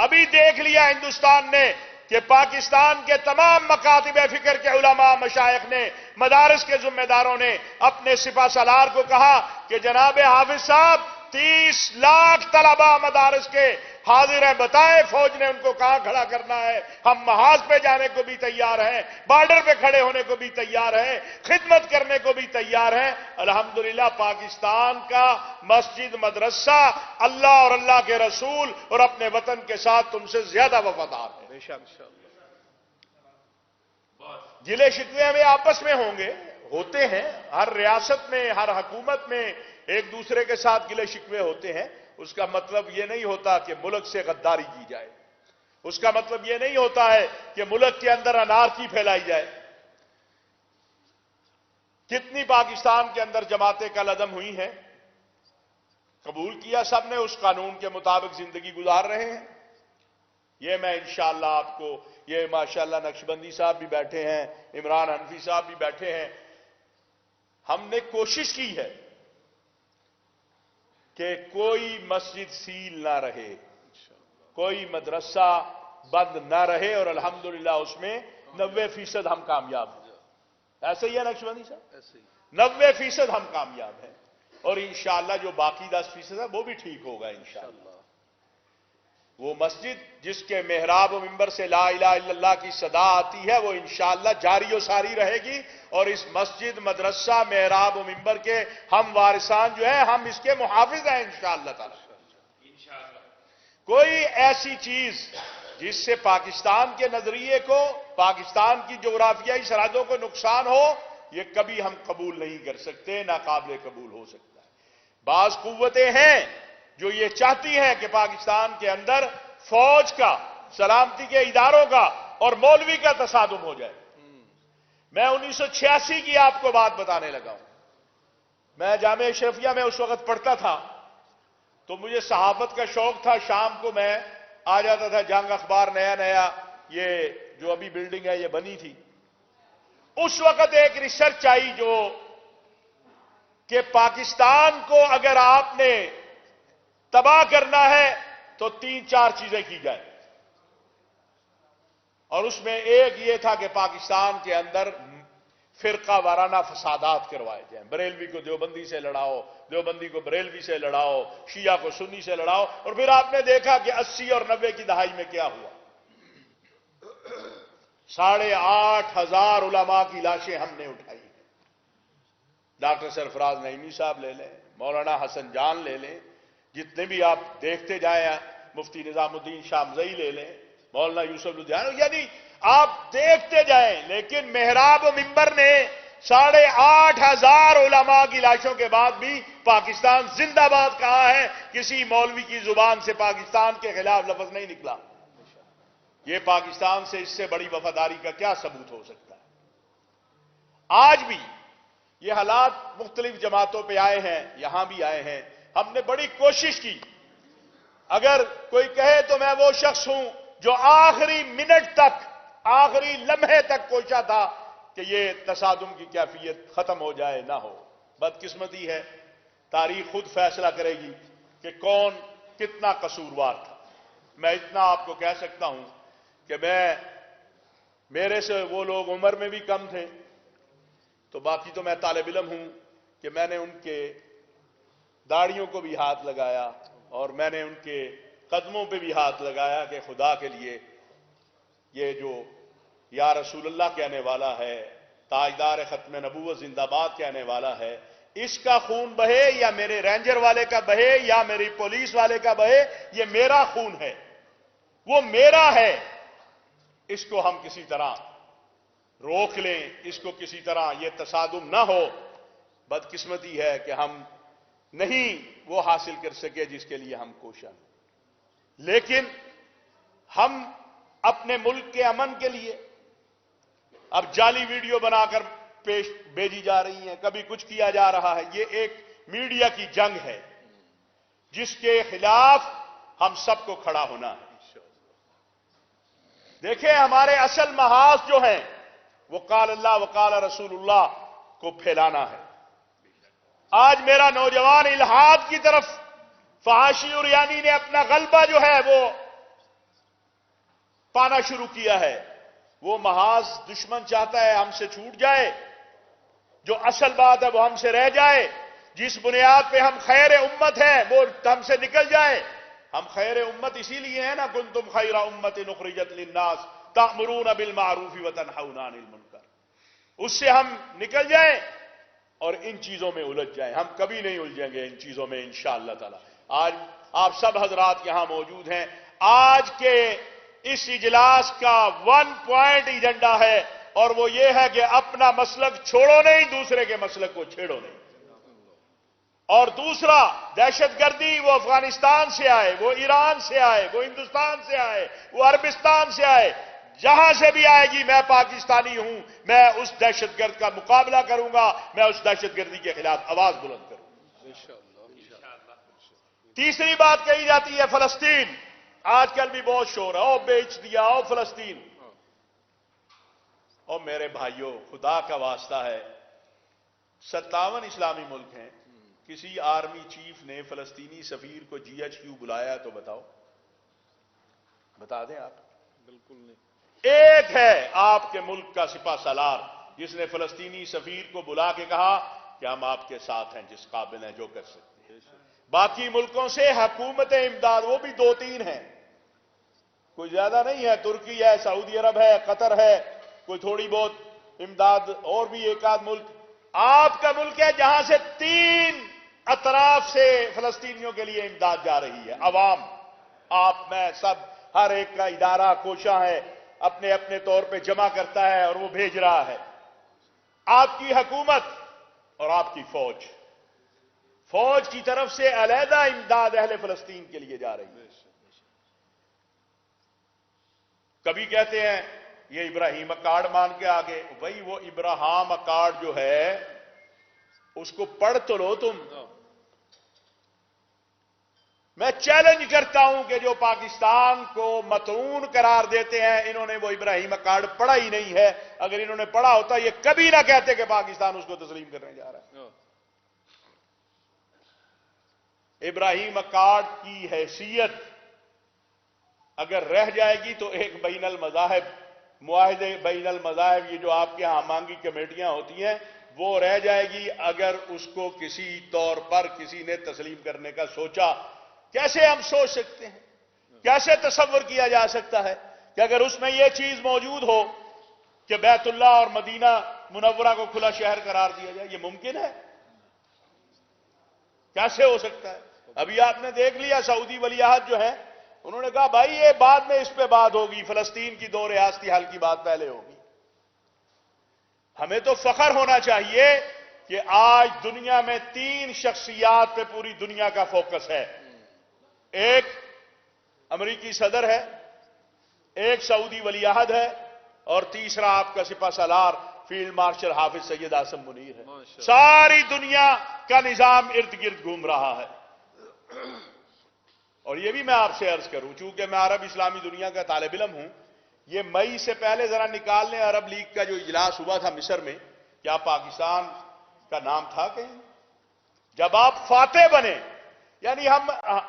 ابھی دیکھ لیا ہندوستان نے کہ پاکستان کے تمام مکاتب فکر کے علماء مشائخ نے، مدارس کے ذمہ داروں نے اپنے سپہ سالار کو کہا کہ جناب حافظ صاحب 30 لاکھ طلباء مدارس کے حاضر ہیں، بتائیں فوج نے ان کو کہاں کھڑا کرنا ہے، ہم محاذ پہ جانے کو بھی تیار ہیں، بارڈر پہ کھڑے ہونے کو بھی تیار ہیں، خدمت کرنے کو بھی تیار ہیں۔ الحمدللہ پاکستان کا مسجد مدرسہ اللہ اور اللہ کے رسول اور اپنے وطن کے ساتھ تم سے زیادہ وفادار ہے۔ بے شک گلے شکوے ہمیں آپس میں ہوں گے، ہوتے ہیں، ہر ریاست میں ہر حکومت میں ایک دوسرے کے ساتھ گلے شکوے ہوتے ہیں۔ اس کا مطلب یہ نہیں ہوتا کہ ملک سے غداری کی جائے، اس کا مطلب یہ نہیں ہوتا ہے کہ ملک کے اندر انارکی پھیلائی جائے۔ کتنی پاکستان کے اندر جماعتیں کل عدم ہوئی ہیں، قبول کیا سب نے، اس قانون کے مطابق زندگی گزار رہے ہیں۔ یہ میں انشاءاللہ آپ کو، یہ ماشاءاللہ نقشبندی صاحب بھی بیٹھے ہیں، عمران حنفی صاحب بھی بیٹھے ہیں، ہم نے کوشش کی ہے کہ کوئی مسجد سیل نہ رہے، کوئی مدرسہ بند نہ رہے، اور الحمدللہ اس میں 90% ہم کامیاب ہیں۔ ایسے ہی ہے نقشبندی صاحب؟ ایسے ہی 90% ہم کامیاب ہیں، اور انشاءاللہ جو باقی 10% ہے وہ بھی ٹھیک ہوگا انشاءاللہ۔ وہ مسجد جس کے محراب و منبر سے لا الہ الا اللہ کی صدا آتی ہے وہ انشاءاللہ جاری و ساری رہے گی، اور اس مسجد مدرسہ محراب و منبر کے ہم وارثان جو ہیں ہم اس کے محافظ ہیں انشاءاللہ تعالی۔ کوئی ایسی چیز جس سے پاکستان کے نظریے کو، پاکستان کی جغرافیائی سرحدوں کو نقصان ہو، یہ کبھی ہم قبول نہیں کر سکتے، ناقابل قبول ہو سکتا ہے۔ بعض قوتیں ہیں جو یہ چاہتی ہیں کہ پاکستان کے اندر فوج کا، سلامتی کے اداروں کا اور مولوی کا تصادم ہو جائے۔ میں 1986 کی آپ کو بات بتانے لگا ہوں، میں جامعہ اشرفیہ میں اس وقت پڑھتا تھا، تو مجھے صحافت کا شوق تھا، شام کو میں آ جاتا تھا، جنگ اخبار نیا نیا یہ جو ابھی بلڈنگ ہے یہ بنی تھی۔ اس وقت ایک ریسرچ آئی جو کہ پاکستان کو اگر آپ نے تباہ کرنا ہے تو 3-4 چیزیں کی جائیں، اور اس میں ایک یہ تھا کہ پاکستان کے اندر فرقہ وارانہ فسادات کروائے جائیں، بریلوی کو دیوبندی سے لڑاؤ، دیوبندی کو بریلوی سے لڑاؤ، شیعہ کو سنی سے لڑاؤ، اور پھر آپ نے دیکھا کہ 80 اور 90 کی دہائی میں کیا ہوا۔ 8,500 علماء کی لاشیں ہم نے اٹھائی ہیں۔ ڈاکٹر سرفراز نعیمی صاحب لے لیں، مولانا حسن جان لے لیں، جتنے بھی آپ دیکھتے جائیں، مفتی نظام الدین شامزئی لے لیں، مولانا یوسف لدھیانوی، یعنی آپ دیکھتے جائیں، لیکن محراب و منبر نے 8,500 علماء کی لاشوں کے بعد بھی پاکستان زندہ باد کہا ہے، کسی مولوی کی زبان سے پاکستان کے خلاف لفظ نہیں نکلا۔ یہ پاکستان سے اس سے بڑی وفاداری کا کیا ثبوت ہو سکتا ہے؟ آج بھی یہ حالات مختلف جماعتوں پہ آئے ہیں، یہاں بھی آئے ہیں، ہم نے بڑی کوشش کی۔ اگر کوئی کہے تو میں وہ شخص ہوں جو آخری منٹ تک، آخری لمحے تک کوشا تھا کہ یہ تصادم کی کیفیت ختم ہو جائے، نہ ہو۔ بدقسمتی ہے، تاریخ خود فیصلہ کرے گی کہ کون کتنا قصوروار تھا۔ میں اتنا آپ کو کہہ سکتا ہوں کہ میرے سے وہ لوگ عمر میں بھی کم تھے، تو باقی تو میں طالب علم ہوں کہ میں نے ان کے داڑھیوں کو بھی ہاتھ لگایا اور میں نے ان کے قدموں پہ بھی ہاتھ لگایا کہ خدا کے لیے یہ جو یا رسول اللہ کہنے والا ہے، تاجدار ختم نبوت زندہ باد کہنے والا ہے، اس کا خون بہے یا میرے رینجر والے کا بہے یا میری پولیس والے کا بہے، یہ میرا خون ہے، وہ میرا ہے، اس کو ہم کسی طرح روک لیں، اس کو کسی طرح یہ تصادم نہ ہو۔ بدقسمتی ہے کہ ہم نہیں وہ حاصل کر سکے جس کے لیے ہم کوشاں، لیکن ہم اپنے ملک کے امن کے لیے اب جعلی ویڈیو بنا کر بھیجی جا رہی ہیں، کبھی کچھ کیا جا رہا ہے، یہ ایک میڈیا کی جنگ ہے جس کے خلاف ہم سب کو کھڑا ہونا ہے۔ دیکھیں ہمارے اصل محاذ جو ہیں وہ قال اللہ وقال رسول اللہ کو پھیلانا ہے۔ آج میرا نوجوان الحاد کی طرف، فحاشی اور یعنی نے اپنا غلبہ جو ہے وہ پانا شروع کیا ہے، وہ محاذ دشمن چاہتا ہے ہم سے چھوٹ جائے، جو اصل بات ہے وہ ہم سے رہ جائے، جس بنیاد پہ ہم خیر امت ہیں وہ ہم سے نکل جائے۔ ہم خیر امت اسی لیے ہیں نا، کنتم خیر امت اخرجت للناس تأمرون بالمعروف وتنہون عن المنکر، اس سے ہم نکل جائیں اور ان چیزوں میں الجھ جائیں۔ ہم کبھی نہیں الجھیں گے ان چیزوں میں انشاءاللہ تعالی۔ آج آپ سب حضرات یہاں موجود ہیں، آج کے اس اجلاس کا 1 پوائنٹ ایجنڈا ہے، اور وہ یہ ہے کہ اپنا مسلک چھوڑو نہیں، دوسرے کے مسلک کو چھیڑو نہیں۔ اور دوسرا، دہشت گردی وہ افغانستان سے آئے، وہ ایران سے آئے، وہ ہندوستان سے آئے، وہ عربستان سے آئے، جہاں سے بھی آئے گی میں پاکستانی ہوں، میں اس دہشت گرد کا مقابلہ کروں گا، میں اس دہشت گردی کے خلاف آواز بلند کروں گا۔ تیسری بات کہی جاتی ہے فلسطین، آج کل بھی بہت شور ہے، او بیچ دیا، او فلسطین۔ اور میرے بھائیوں، خدا کا واسطہ ہے، 57 اسلامی ملک ہیں، کسی آرمی چیف نے فلسطینی سفیر کو جی ایچ کیو بلایا تو بتاؤ، بتا دیں آپ؟ بالکل نہیں۔ ایک ہے آپ کے ملک کا سپہ سالار جس نے فلسطینی سفیر کو بلا کے کہا کہ ہم آپ کے ساتھ ہیں، جس قابل ہیں جو کر سکتے ہیں۔ باقی ملکوں سے حکومت امداد وہ بھی 2-3 ہیں، کوئی زیادہ نہیں ہے، ترکی ہے، سعودی عرب ہے، قطر ہے، کوئی تھوڑی بہت امداد، اور بھی ایک آدھ ملک۔ آپ کا ملک ہے جہاں سے 3 اطراف سے فلسطینیوں کے لیے امداد جا رہی ہے، عوام، آپ، میں، سب، ہر ایک کا ادارہ کوشاں ہے، اپنے اپنے طور پہ جمع کرتا ہے اور وہ بھیج رہا ہے۔ آپ کی حکومت اور آپ کی فوج کی طرف سے علیحدہ امداد اہل فلسطین کے لیے جا رہی ہے۔ کبھی کہتے ہیں یہ ابراہیم اکارڈ مان کے آگے، بھائی وہ ابراہیم اکارڈ جو ہے اس کو پڑھ تو لو تم۔ میں چیلنج کرتا ہوں کہ جو پاکستان کو مطعون قرار دیتے ہیں، انہوں نے وہ ابراہیم اکارڈ پڑھا ہی نہیں ہے۔ اگر انہوں نے پڑھا ہوتا یہ کبھی نہ کہتے کہ پاکستان اس کو تسلیم کرنے جا رہا ہے۔ ابراہیم اکارڈ کی حیثیت اگر رہ جائے گی تو ایک بین المذاہب معاہدے، بین المذاہب، یہ جو آپ کے ہاں مانگی کمیٹیاں ہوتی ہیں، وہ رہ جائے گی اگر اس کو کسی طور پر کسی نے تسلیم کرنے کا سوچا۔ کیسے ہم سوچ سکتے ہیں، کیسے تصور کیا جا سکتا ہے کہ اگر اس میں یہ چیز موجود ہو کہ بیت اللہ اور مدینہ منورہ کو کھلا شہر قرار دیا جائے؟ یہ ممکن ہے؟ کیسے ہو سکتا ہے؟ ابھی آپ نے دیکھ لیا سعودی ولی عہد جو ہے، انہوں نے کہا بھائی یہ بعد میں اس پہ بات ہوگی، فلسطین کی 2 ریاستی حل کی بات پہلے ہوگی۔ ہمیں تو فخر ہونا چاہیے کہ آج دنیا میں 3 شخصیات پہ پوری دنیا کا فوکس ہے۔ ایک امریکی صدر ہے، ایک سعودی ولی عہد ہے، اور تیسرا آپ کا سپہ سالار فیلڈ مارشل حافظ سید عاصم منیر ہے۔ ساری دنیا کا نظام ارد گرد گھوم رہا ہے۔ اور یہ بھی میں آپ سے عرض کروں، چونکہ میں عرب اسلامی دنیا کا طالب علم ہوں، یہ مئی سے پہلے ذرا نکال لیں عرب لیگ کا جو اجلاس ہوا تھا مصر میں، کیا پاکستان کا نام تھا کہیں؟ جب آپ فاتح بنے، یعنی ہم